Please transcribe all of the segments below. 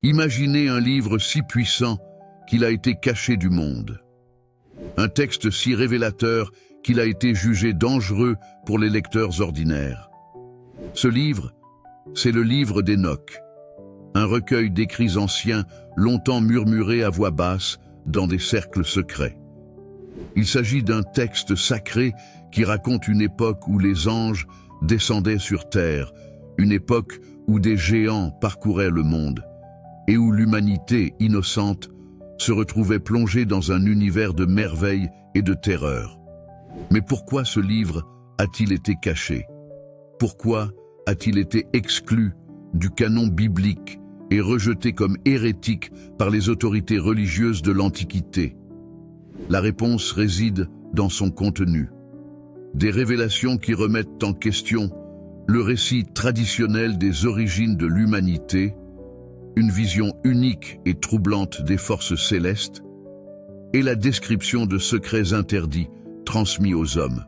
Imaginez un livre si puissant qu'il a été caché du monde. Un texte si révélateur qu'il a été jugé dangereux pour les lecteurs ordinaires. Ce livre, c'est le livre d'Hénoch, un recueil d'écrits anciens longtemps murmurés à voix basse dans des cercles secrets. Il s'agit d'un texte sacré qui raconte une époque où les anges descendaient sur terre, une époque où des géants parcouraient le monde, et où l'humanité innocente se retrouvait plongée dans un univers de merveilles et de terreur. Mais pourquoi ce livre a-t-il été caché? Pourquoi a-t-il été exclu du canon biblique et rejeté comme hérétique par les autorités religieuses de l'Antiquité? La réponse réside dans son contenu. Des révélations qui remettent en question le récit traditionnel des origines de l'humanité, une vision unique et troublante des forces célestes, et la description de secrets interdits transmis aux hommes.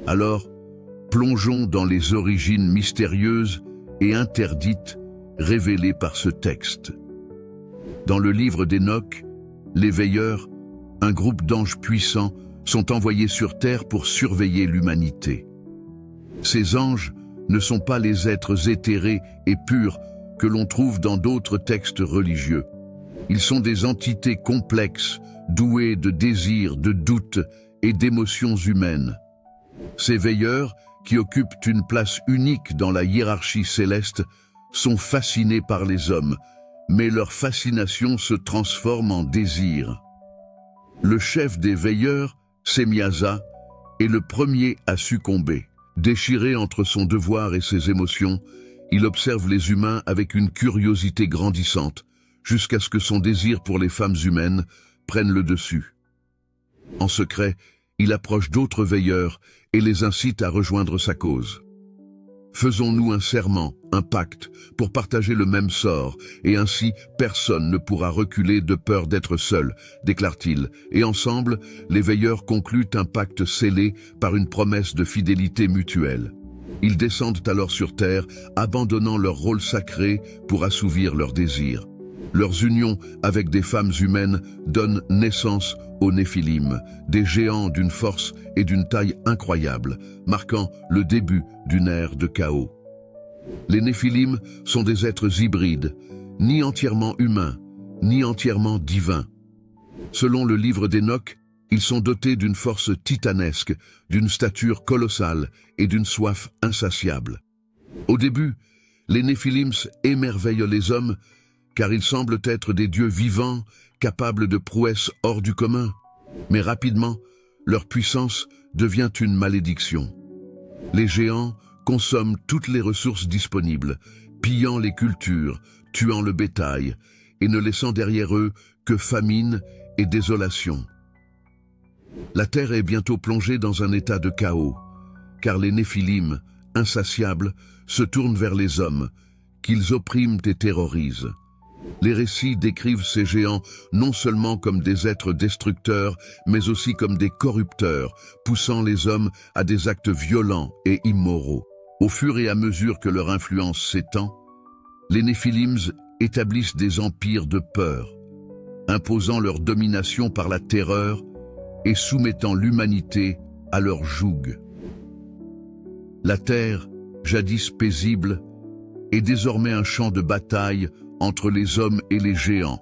Alors, plongeons dans les origines mystérieuses et interdites révélées par ce texte. Dans le livre d'Hénoch, les veilleurs, un groupe d'anges puissants, sont envoyés sur terre pour surveiller l'humanité. Ces anges ne sont pas les êtres éthérés et purs que l'on trouve dans d'autres textes religieux. Ils sont des entités complexes, douées de désirs, de doutes et d'émotions humaines. Ces veilleurs, qui occupent une place unique dans la hiérarchie céleste, sont fascinés par les hommes, mais leur fascination se transforme en désir. Le chef des veilleurs, Semyaza, est le premier à succomber. Déchiré entre son devoir et ses émotions, il observe les humains avec une curiosité grandissante, jusqu'à ce que son désir pour les femmes humaines prenne le dessus. En secret, il approche d'autres veilleurs et les incite à rejoindre sa cause. Faisons-nous un serment, un pacte, pour partager le même sort, et ainsi personne ne pourra reculer de peur d'être seul, déclare-t-il, et ensemble, les veilleurs concluent un pacte scellé par une promesse de fidélité mutuelle. Ils descendent alors sur terre, abandonnant leur rôle sacré pour assouvir leurs désirs. Leurs unions avec des femmes humaines donnent naissance aux Néphilim, des géants d'une force et d'une taille incroyable, marquant le début d'une ère de chaos. Les Néphilim sont des êtres hybrides, ni entièrement humains, ni entièrement divins. Selon le livre d'Hénoch, ils sont dotés d'une force titanesque, d'une stature colossale et d'une soif insatiable. Au début, les Néphilim émerveillent les hommes, car ils semblent être des dieux vivants, capables de prouesses hors du commun. Mais rapidement, leur puissance devient une malédiction. Les géants consomment toutes les ressources disponibles, pillant les cultures, tuant le bétail, et ne laissant derrière eux que famine et désolation. La terre est bientôt plongée dans un état de chaos, car les Néphilim, insatiables, se tournent vers les hommes, qu'ils oppriment et terrorisent. Les récits décrivent ces géants non seulement comme des êtres destructeurs, mais aussi comme des corrupteurs, poussant les hommes à des actes violents et immoraux. Au fur et à mesure que leur influence s'étend, les Néphilim établissent des empires de peur, imposant leur domination par la terreur et soumettant l'humanité à leur joug. La terre, jadis paisible, est désormais un champ de bataille entre les hommes et les géants,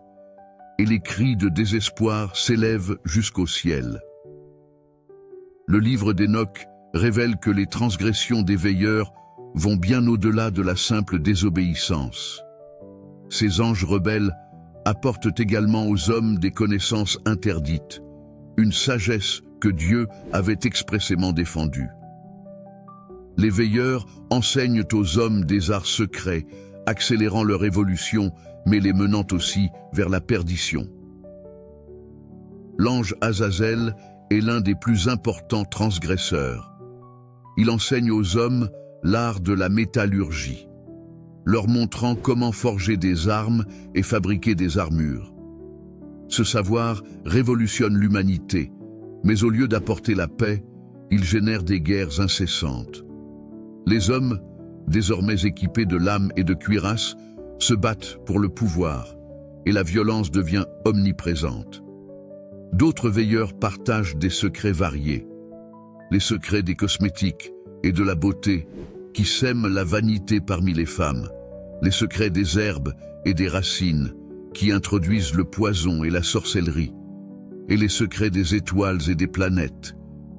et les cris de désespoir s'élèvent jusqu'au ciel. Le livre d'Hénoch révèle que les transgressions des veilleurs vont bien au-delà de la simple désobéissance. Ces anges rebelles apportent également aux hommes des connaissances interdites, une sagesse que Dieu avait expressément défendue. Les veilleurs enseignent aux hommes des arts secrets, accélérant leur évolution, mais les menant aussi vers la perdition. L'ange Azazel est l'un des plus importants transgresseurs. Il enseigne aux hommes l'art de la métallurgie, leur montrant comment forger des armes et fabriquer des armures. Ce savoir révolutionne l'humanité, mais au lieu d'apporter la paix, il génère des guerres incessantes. Les hommes, désormais équipés de lames et de cuirasses, se battent pour le pouvoir, et la violence devient omniprésente. D'autres veilleurs partagent des secrets variés, les secrets des cosmétiques et de la beauté qui sèment la vanité parmi les femmes, les secrets des herbes et des racines qui introduisent le poison et la sorcellerie, et les secrets des étoiles et des planètes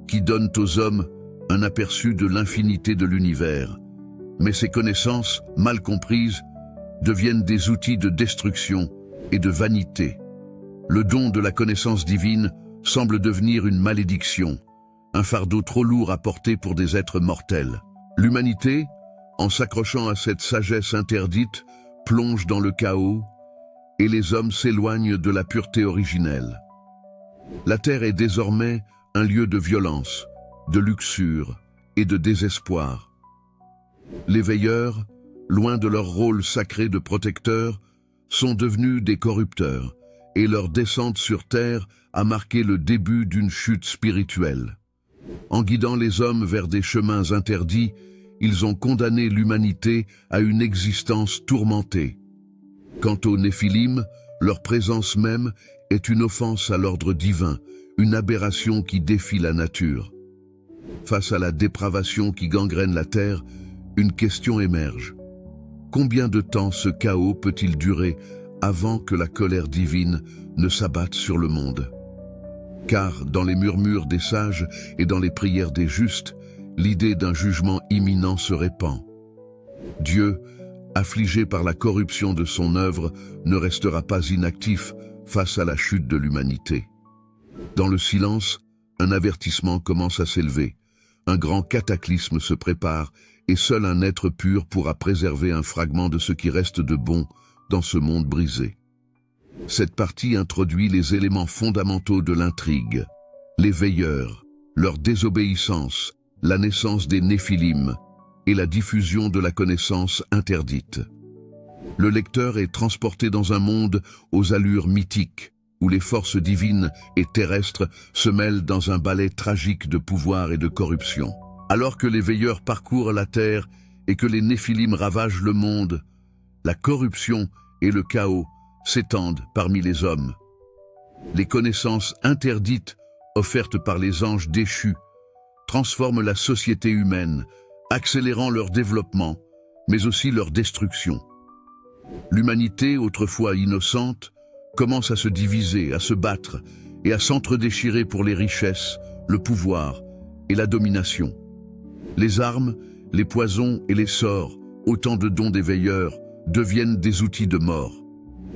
qui donnent aux hommes un aperçu de l'infinité de l'univers. Mais ces connaissances, mal comprises, deviennent des outils de destruction et de vanité. Le don de la connaissance divine semble devenir une malédiction, un fardeau trop lourd à porter pour des êtres mortels. L'humanité, en s'accrochant à cette sagesse interdite, plonge dans le chaos et les hommes s'éloignent de la pureté originelle. La terre est désormais un lieu de violence, de luxure et de désespoir. Les veilleurs, loin de leur rôle sacré de protecteurs, sont devenus des corrupteurs, et leur descente sur terre a marqué le début d'une chute spirituelle. En guidant les hommes vers des chemins interdits, ils ont condamné l'humanité à une existence tourmentée. Quant aux Néphilim, leur présence même est une offense à l'ordre divin, une aberration qui défie la nature. Face à la dépravation qui gangrène la terre, une question émerge. Combien de temps ce chaos peut-il durer avant que la colère divine ne s'abatte sur le monde? Car dans les murmures des sages et dans les prières des justes, l'idée d'un jugement imminent se répand. Dieu, affligé par la corruption de son œuvre, ne restera pas inactif face à la chute de l'humanité. Dans le silence, un avertissement commence à s'élever. Un grand cataclysme se prépare et seul un être pur pourra préserver un fragment de ce qui reste de bon dans ce monde brisé. Cette partie introduit les éléments fondamentaux de l'intrigue. Les veilleurs, leur désobéissance, la naissance des Néphilim et la diffusion de la connaissance interdite. Le lecteur est transporté dans un monde aux allures mythiques, où les forces divines et terrestres se mêlent dans un ballet tragique de pouvoir et de corruption. Alors que les veilleurs parcourent la terre et que les Néphilim ravagent le monde, la corruption et le chaos s'étendent parmi les hommes. Les connaissances interdites offertes par les anges déchus transforment la société humaine, accélérant leur développement, mais aussi leur destruction. L'humanité, autrefois innocente, commence à se diviser, à se battre et à s'entredéchirer pour les richesses, le pouvoir et la domination. Les armes, les poisons et les sorts, autant de dons des veilleurs, deviennent des outils de mort.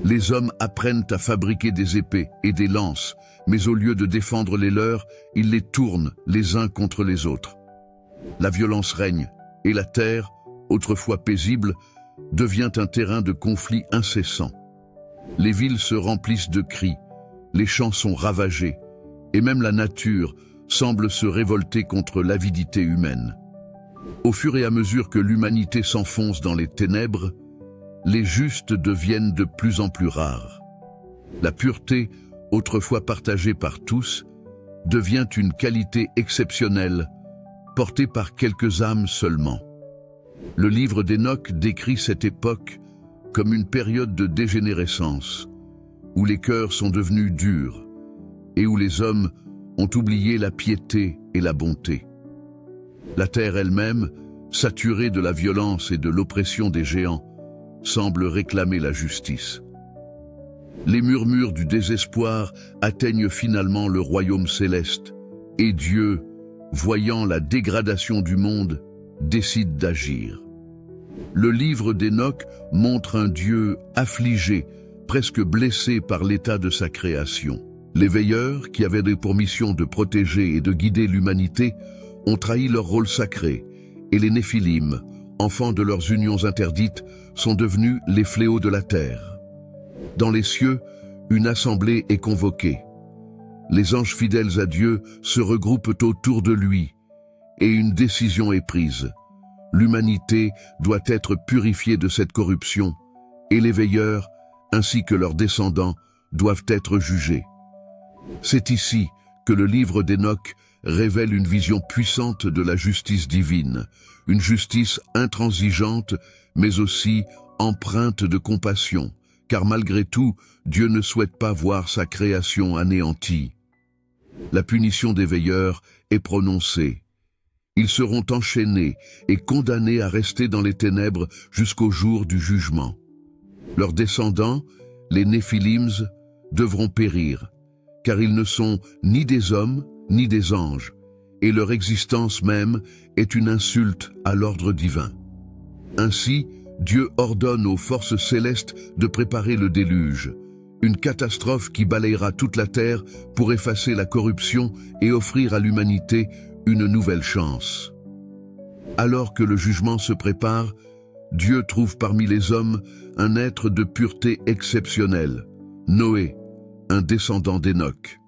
Les hommes apprennent à fabriquer des épées et des lances, mais au lieu de défendre les leurs, ils les tournent les uns contre les autres. La violence règne, et la terre, autrefois paisible, devient un terrain de conflit incessant. Les villes se remplissent de cris, les champs sont ravagés, et même la nature semble se révolter contre l'avidité humaine. Au fur et à mesure que l'humanité s'enfonce dans les ténèbres, les justes deviennent de plus en plus rares. La pureté, autrefois partagée par tous, devient une qualité exceptionnelle, portée par quelques âmes seulement. Le livre d'Hénoch décrit cette époque comme une période de dégénérescence, où les cœurs sont devenus durs et où les hommes ont oublié la piété et la bonté. La terre elle-même, saturée de la violence et de l'oppression des géants, semble réclamer la justice. Les murmures du désespoir atteignent finalement le royaume céleste, et Dieu, voyant la dégradation du monde, décide d'agir. Le livre d'Hénoch montre un Dieu affligé, presque blessé par l'état de sa création. Les veilleurs, qui avaient pour mission de protéger et de guider l'humanité, ont trahi leur rôle sacré, et les Néphilim, enfants de leurs unions interdites, sont devenus les fléaux de la terre. Dans les cieux, une assemblée est convoquée. Les anges fidèles à Dieu se regroupent autour de lui, et une décision est prise. L'humanité doit être purifiée de cette corruption, et les veilleurs, ainsi que leurs descendants, doivent être jugés. C'est ici que le livre d'Hénoch révèle une vision puissante de la justice divine, une justice intransigeante, mais aussi empreinte de compassion, car malgré tout, Dieu ne souhaite pas voir sa création anéantie. La punition des veilleurs est prononcée. Ils seront enchaînés et condamnés à rester dans les ténèbres jusqu'au jour du jugement. Leurs descendants, les Néphilims, devront périr, car ils ne sont ni des hommes ni des anges, et leur existence même est une insulte à l'ordre divin. Ainsi, Dieu ordonne aux forces célestes de préparer le déluge, une catastrophe qui balayera toute la terre pour effacer la corruption et offrir à l'humanité une nouvelle chance. Alors que le jugement se prépare, Dieu trouve parmi les hommes un être de pureté exceptionnelle, Noé, un descendant d'Enoch.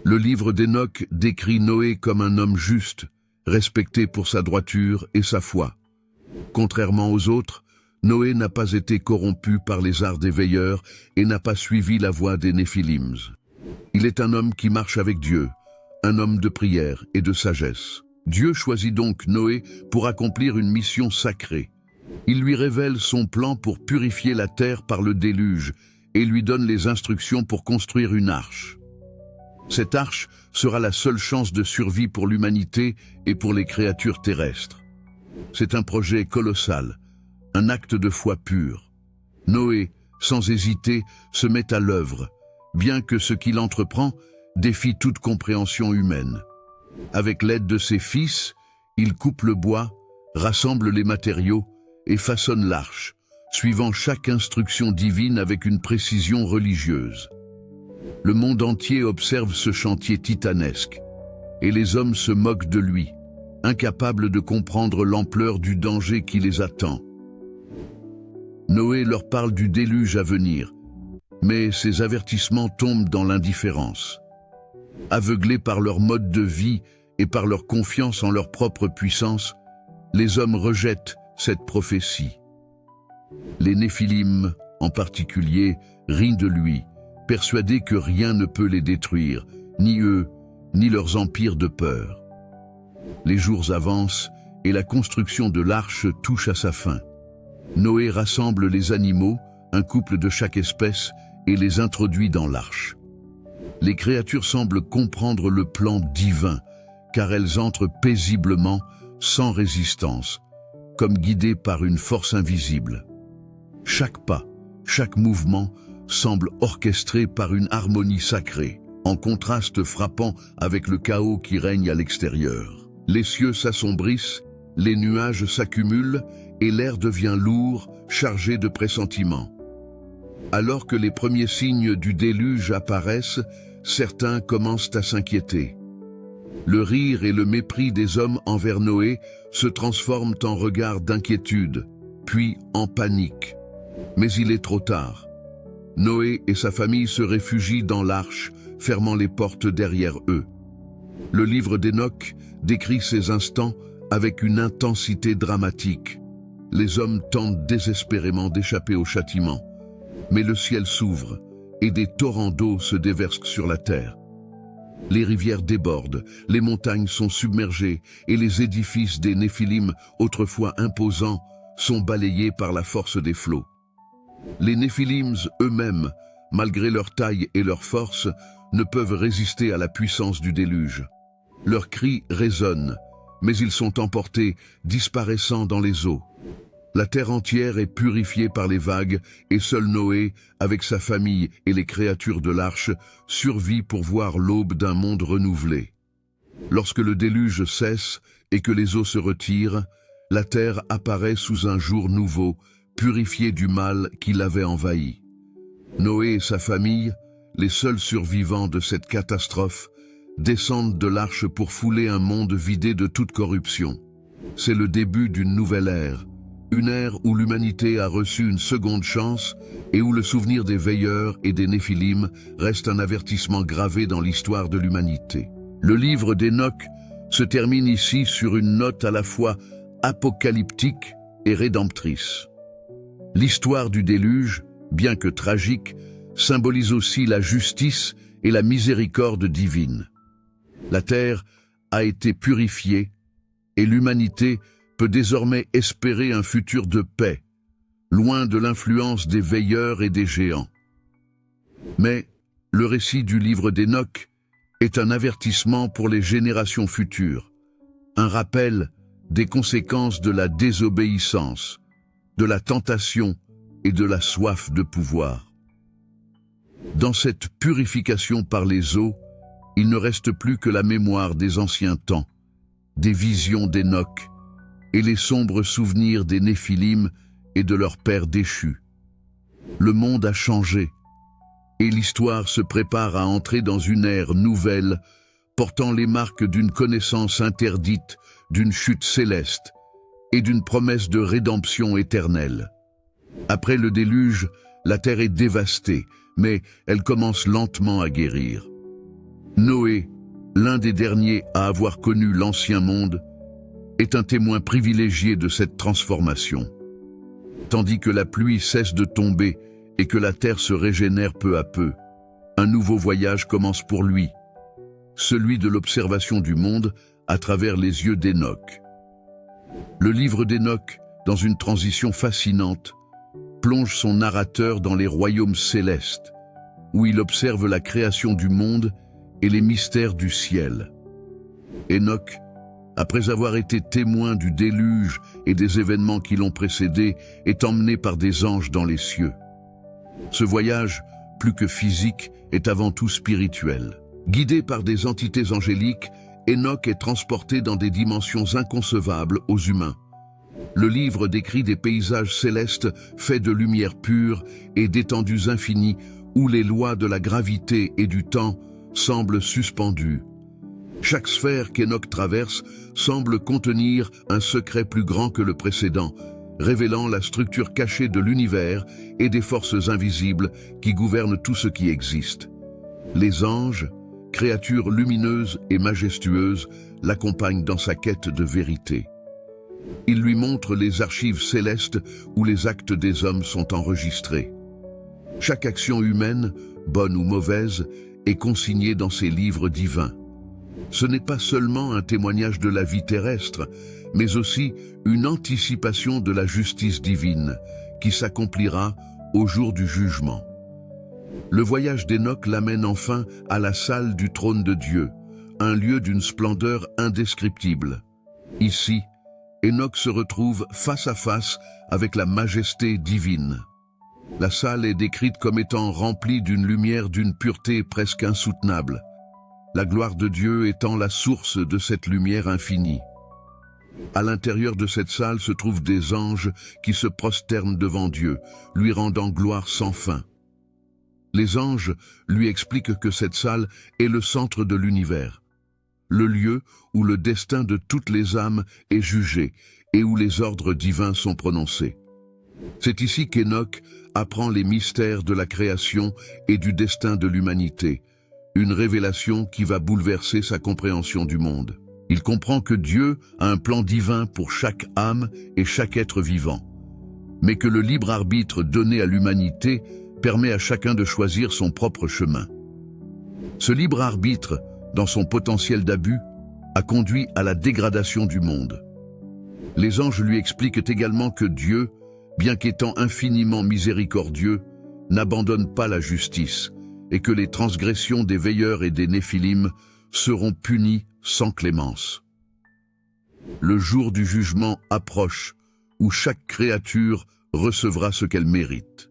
Le livre d'Enoch décrit Noé comme un homme juste, respecté pour sa droiture et sa foi. Contrairement aux autres, Noé n'a pas été corrompu par les arts des veilleurs et n'a pas suivi la voie des Néphilims. Il est un homme qui marche avec Dieu, un homme de prière et de sagesse. Dieu choisit donc Noé pour accomplir une mission sacrée. Il lui révèle son plan pour purifier la terre par le déluge et lui donne les instructions pour construire une arche. Cette arche sera la seule chance de survie pour l'humanité et pour les créatures terrestres. C'est un projet colossal, un acte de foi pure. Noé, sans hésiter, se met à l'œuvre, bien que ce qu'il entreprend défie toute compréhension humaine. Avec l'aide de ses fils, il coupe le bois, rassemble les matériaux et façonne l'arche, suivant chaque instruction divine avec une précision religieuse. Le monde entier observe ce chantier titanesque, et les hommes se moquent de lui, incapables de comprendre l'ampleur du danger qui les attend. Noé leur parle du déluge à venir, mais ces avertissements tombent dans l'indifférence. Aveuglés par leur mode de vie et par leur confiance en leur propre puissance, les hommes rejettent cette prophétie. Les Néphilim, en particulier, rient de lui, persuadés que rien ne peut les détruire, ni eux, ni leurs empires de peur. Les jours avancent et la construction de l'arche touche à sa fin. Noé rassemble les animaux, un couple de chaque espèce, et les introduit dans l'arche. Les créatures semblent comprendre le plan divin, car elles entrent paisiblement, sans résistance, comme guidées par une force invisible. Chaque pas, chaque mouvement semble orchestré par une harmonie sacrée, en contraste frappant avec le chaos qui règne à l'extérieur. Les cieux s'assombrissent, les nuages s'accumulent et l'air devient lourd, chargé de pressentiments. Alors que les premiers signes du déluge apparaissent, certains commencent à s'inquiéter. Le rire et le mépris des hommes envers Noé se transforment en regards d'inquiétude, puis en panique. Mais il est trop tard. Noé et sa famille se réfugient dans l'arche, fermant les portes derrière eux. Le livre d'Enoch décrit ces instants avec une intensité dramatique. Les hommes tentent désespérément d'échapper au châtiment, mais le ciel s'ouvre et des torrents d'eau se déversent sur la terre. Les rivières débordent, les montagnes sont submergées et les édifices des Néphilim, autrefois imposants, sont balayés par la force des flots. Les Néphilims eux-mêmes, malgré leur taille et leur force, ne peuvent résister à la puissance du déluge. Leurs cris résonnent, mais ils sont emportés, disparaissant dans les eaux. La terre entière est purifiée par les vagues et seul Noé, avec sa famille et les créatures de l'arche, survit pour voir l'aube d'un monde renouvelé. Lorsque le déluge cesse et que les eaux se retirent, la terre apparaît sous un jour nouveau, purifiée du mal qui l'avait envahi. Noé et sa famille, les seuls survivants de cette catastrophe, descendent de l'arche pour fouler un monde vidé de toute corruption. C'est le début d'une nouvelle ère, une ère où l'humanité a reçu une seconde chance et où le souvenir des veilleurs et des Néphilim reste un avertissement gravé dans l'histoire de l'humanité. Le livre d'Enoch se termine ici sur une note à la fois apocalyptique et rédemptrice. L'histoire du déluge, bien que tragique, symbolise aussi la justice et la miséricorde divine. La terre a été purifiée et l'humanité peut désormais espérer un futur de paix. loin de l'influence des veilleurs et des géants. Mais le récit du livre d'Hénoch est un avertissement pour les générations futures, un rappel des conséquences de la désobéissance, de la tentation et de la soif de pouvoir. Dans cette purification par les eaux, il ne reste plus que la mémoire des anciens temps, des visions d'Hénoch et les sombres souvenirs des Néphilim et de leurs pères déchus. Le monde a changé et l'histoire se prépare à entrer dans une ère nouvelle portant les marques d'une connaissance interdite, d'une chute céleste et d'une promesse de rédemption éternelle. Après le déluge, la terre est dévastée, mais elle commence lentement à guérir. Noé, l'un des derniers à avoir connu l'ancien monde, est un témoin privilégié de cette transformation. Tandis que la pluie cesse de tomber et que la terre se régénère peu à peu, un nouveau voyage commence pour lui, celui de l'observation du monde à travers les yeux d'Hénoch. Le livre d'Hénoch, dans une transition fascinante, plonge son narrateur dans les royaumes célestes, où il observe la création du monde et les mystères du ciel. Hénoch, après avoir été témoin du déluge et des événements qui l'ont précédé, est emmené par des anges dans les cieux. Ce voyage, plus que physique, est avant tout spirituel. Guidé par des entités angéliques, Hénoch est transporté dans des dimensions inconcevables aux humains. Le livre décrit des paysages célestes faits de lumière pure et d'étendues infinies où les lois de la gravité et du temps semblent suspendues. Chaque sphère qu'Hénoch traverse semble contenir un secret plus grand que le précédent, révélant la structure cachée de l'univers et des forces invisibles qui gouvernent tout ce qui existe. Les anges, créatures lumineuses et majestueuses, l'accompagnent dans sa quête de vérité. Ils lui montrent les archives célestes où les actes des hommes sont enregistrés. Chaque action humaine, bonne ou mauvaise, est consignée dans ces livres divins. Ce n'est pas seulement un témoignage de la vie terrestre, mais aussi une anticipation de la justice divine, qui s'accomplira au jour du jugement. Le voyage d'Hénoch l'amène enfin à la salle du trône de Dieu, un lieu d'une splendeur indescriptible. Ici, Hénoch se retrouve face à face avec la majesté divine. La salle est décrite comme étant remplie d'une lumière d'une pureté presque insoutenable, la gloire de Dieu étant la source de cette lumière infinie. À l'intérieur de cette salle se trouvent des anges qui se prosternent devant Dieu, lui rendant gloire sans fin. Les anges lui expliquent que cette salle est le centre de l'univers, le lieu où le destin de toutes les âmes est jugé et où les ordres divins sont prononcés. C'est ici qu'Hénoch apprend les mystères de la création et du destin de l'humanité, une révélation qui va bouleverser sa compréhension du monde. Il comprend que Dieu a un plan divin pour chaque âme et chaque être vivant, mais que le libre arbitre donné à l'humanité permet à chacun de choisir son propre chemin. Ce libre arbitre, dans son potentiel d'abus, a conduit à la dégradation du monde. Les anges lui expliquent également que Dieu, bien qu'étant infiniment miséricordieux, n'abandonne pas la justice et que les transgressions des veilleurs et des Néphilim seront punies sans clémence. Le jour du jugement approche, où chaque créature recevra ce qu'elle mérite.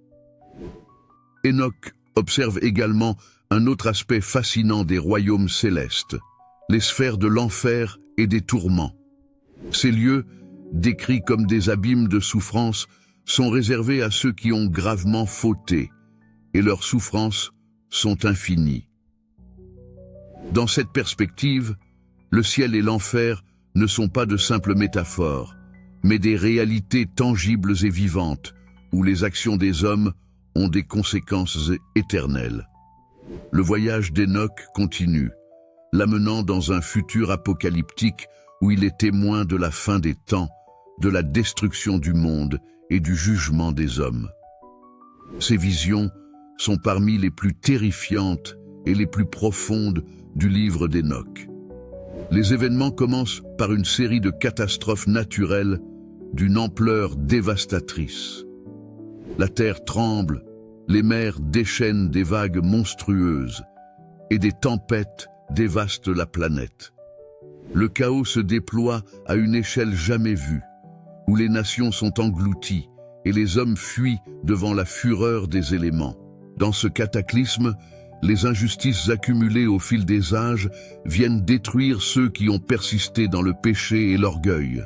Hénoch observe également un autre aspect fascinant des royaumes célestes, les sphères de l'enfer et des tourments. Ces lieux, décrits comme des abîmes de souffrance, sont réservés à ceux qui ont gravement fauté, et leurs souffrances sont infinies. Dans cette perspective, le ciel et l'enfer ne sont pas de simples métaphores, mais des réalités tangibles et vivantes, où les actions des hommes ont des conséquences éternelles. Le voyage d'Hénoch continue, l'amenant dans un futur apocalyptique où il est témoin de la fin des temps, de la destruction du monde et du jugement des hommes. Ces visions sont parmi les plus terrifiantes et les plus profondes du livre d'Hénoch. Les événements commencent par une série de catastrophes naturelles d'une ampleur dévastatrice. La terre tremble, les mers déchaînent des vagues monstrueuses, et des tempêtes dévastent la planète. Le chaos se déploie à une échelle jamais vue, où les nations sont englouties et les hommes fuient devant la fureur des éléments. Dans ce cataclysme, les injustices accumulées au fil des âges viennent détruire ceux qui ont persisté dans le péché et l'orgueil.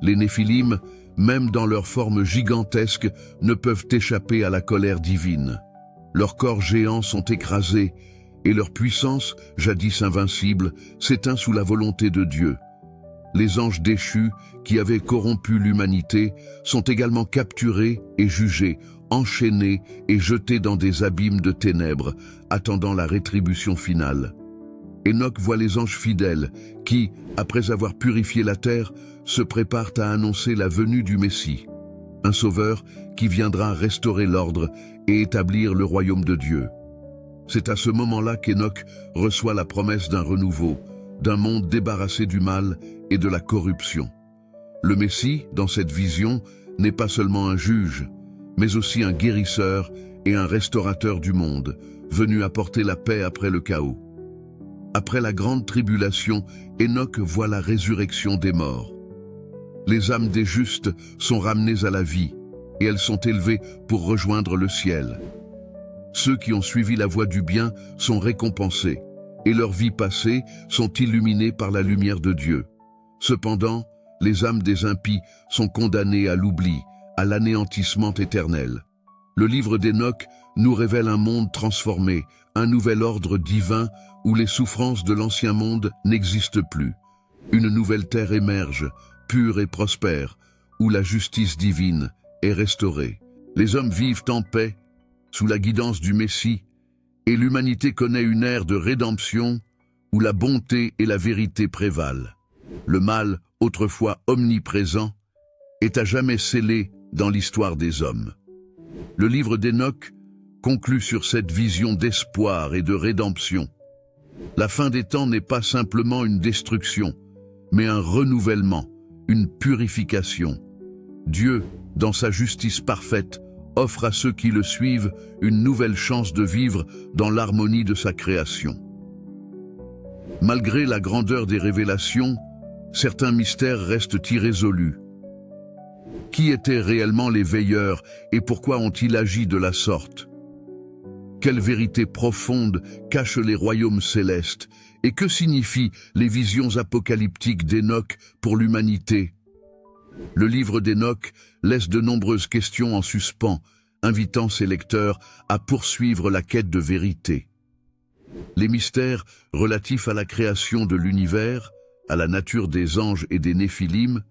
Les Néphilim, même dans leur forme gigantesque, ne peuvent échapper à la colère divine. Leurs corps géants sont écrasés, et leur puissance, jadis invincible, s'éteint sous la volonté de Dieu. Les anges déchus, qui avaient corrompu l'humanité, sont également capturés et jugés, enchaînés et jetés dans des abîmes de ténèbres, attendant la rétribution finale. Enoch voit les anges fidèles, qui, après avoir purifié la terre, se préparent à annoncer la venue du Messie, un sauveur qui viendra restaurer l'ordre et établir le royaume de Dieu. C'est à ce moment-là qu'Enoch reçoit la promesse d'un renouveau, d'un monde débarrassé du mal et de la corruption. Le Messie, dans cette vision, n'est pas seulement un juge, mais aussi un guérisseur et un restaurateur du monde, venu apporter la paix après le chaos. Après la grande tribulation, Enoch voit la résurrection des morts. Les âmes des justes sont ramenées à la vie, et elles sont élevées pour rejoindre le ciel. Ceux qui ont suivi la voie du bien sont récompensés, et leurs vies passées sont illuminées par la lumière de Dieu. Cependant, les âmes des impies sont condamnées à l'oubli, à l'anéantissement éternel. Le livre d'Enoch nous révèle un monde transformé, un nouvel ordre divin où les souffrances de l'ancien monde n'existent plus. Une nouvelle terre émerge, pure et prospère, où la justice divine est restaurée. Les hommes vivent en paix, sous la guidance du Messie, et l'humanité connaît une ère de rédemption où la bonté et la vérité prévalent. Le mal, autrefois omniprésent, est à jamais scellé dans l'histoire des hommes. Le livre d'Enoch conclut sur cette vision d'espoir et de rédemption. La fin des temps n'est pas simplement une destruction, mais un renouvellement, une purification. Dieu, dans sa justice parfaite, offre à ceux qui le suivent une nouvelle chance de vivre dans l'harmonie de sa création. Malgré la grandeur des révélations, certains mystères restent irrésolus. Qui étaient réellement les veilleurs et pourquoi ont-ils agi de la sorte? Quelle vérité profonde cachent les royaumes célestes et que signifient les visions apocalyptiques d'Enoch pour l'humanité? Le livre d'Enoch laisse de nombreuses questions en suspens, invitant ses lecteurs à poursuivre la quête de vérité. Les mystères relatifs à la création de l'univers, à la nature des anges et des Néphilim,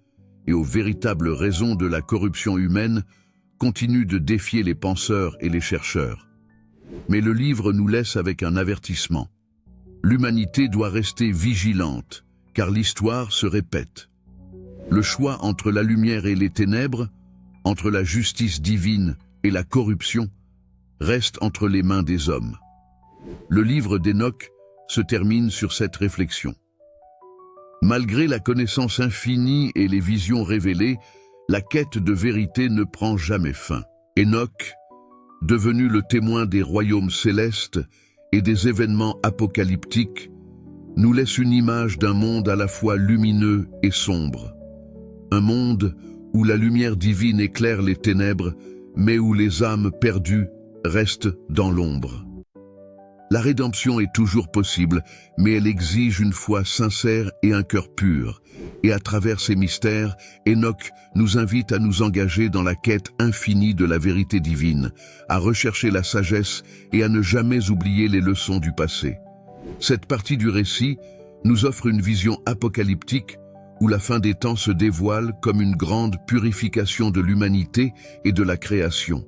et aux véritables raisons de la corruption humaine, continuent de défier les penseurs et les chercheurs. Mais le livre nous laisse avec un avertissement. L'humanité doit rester vigilante, car l'histoire se répète. Le choix entre la lumière et les ténèbres, entre la justice divine et la corruption, reste entre les mains des hommes. Le livre d'Enoch se termine sur cette réflexion. Malgré la connaissance infinie et les visions révélées, la quête de vérité ne prend jamais fin. Enoch, devenu le témoin des royaumes célestes et des événements apocalyptiques, nous laisse une image d'un monde à la fois lumineux et sombre. Un monde où la lumière divine éclaire les ténèbres, mais où les âmes perdues restent dans l'ombre. La rédemption est toujours possible, mais elle exige une foi sincère et un cœur pur. Et à travers ces mystères, Enoch nous invite à nous engager dans la quête infinie de la vérité divine, à rechercher la sagesse et à ne jamais oublier les leçons du passé. Cette partie du récit nous offre une vision apocalyptique où la fin des temps se dévoile comme une grande purification de l'humanité et de la création.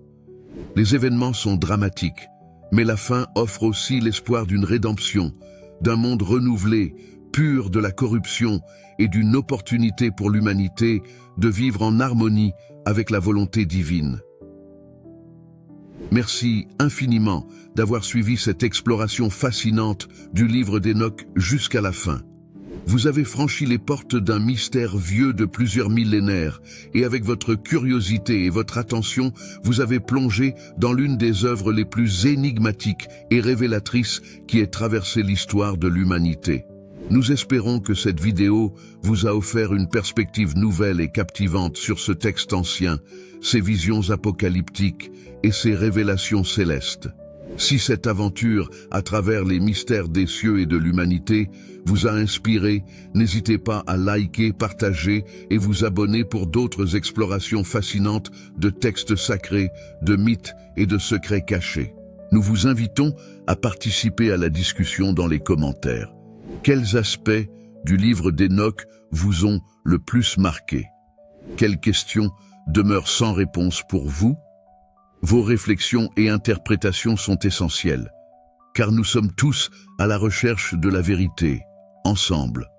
Les événements sont dramatiques, mais la fin offre aussi l'espoir d'une rédemption, d'un monde renouvelé, pur de la corruption et d'une opportunité pour l'humanité de vivre en harmonie avec la volonté divine. Merci infiniment d'avoir suivi cette exploration fascinante du livre d'Enoch jusqu'à la fin. Vous avez franchi les portes d'un mystère vieux de plusieurs millénaires, et avec votre curiosité et votre attention, vous avez plongé dans l'une des œuvres les plus énigmatiques et révélatrices qui ait traversé l'histoire de l'humanité. Nous espérons que cette vidéo vous a offert une perspective nouvelle et captivante sur ce texte ancien, ses visions apocalyptiques et ses révélations célestes. Si cette aventure, à travers les mystères des cieux et de l'humanité, vous a inspiré, n'hésitez pas à liker, partager et vous abonner pour d'autres explorations fascinantes de textes sacrés, de mythes et de secrets cachés. Nous vous invitons à participer à la discussion dans les commentaires. Quels aspects du livre d'Enoch vous ont le plus marqué? Quelles questions demeurent sans réponse pour vous? Vos réflexions et interprétations sont essentielles, car nous sommes tous à la recherche de la vérité, ensemble.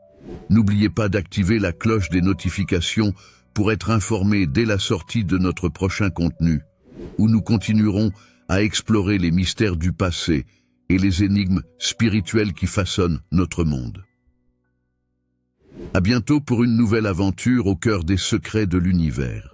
N'oubliez pas d'activer la cloche des notifications pour être informé dès la sortie de notre prochain contenu, où nous continuerons à explorer les mystères du passé et les énigmes spirituelles qui façonnent notre monde. À bientôt pour une nouvelle aventure au cœur des secrets de l'univers.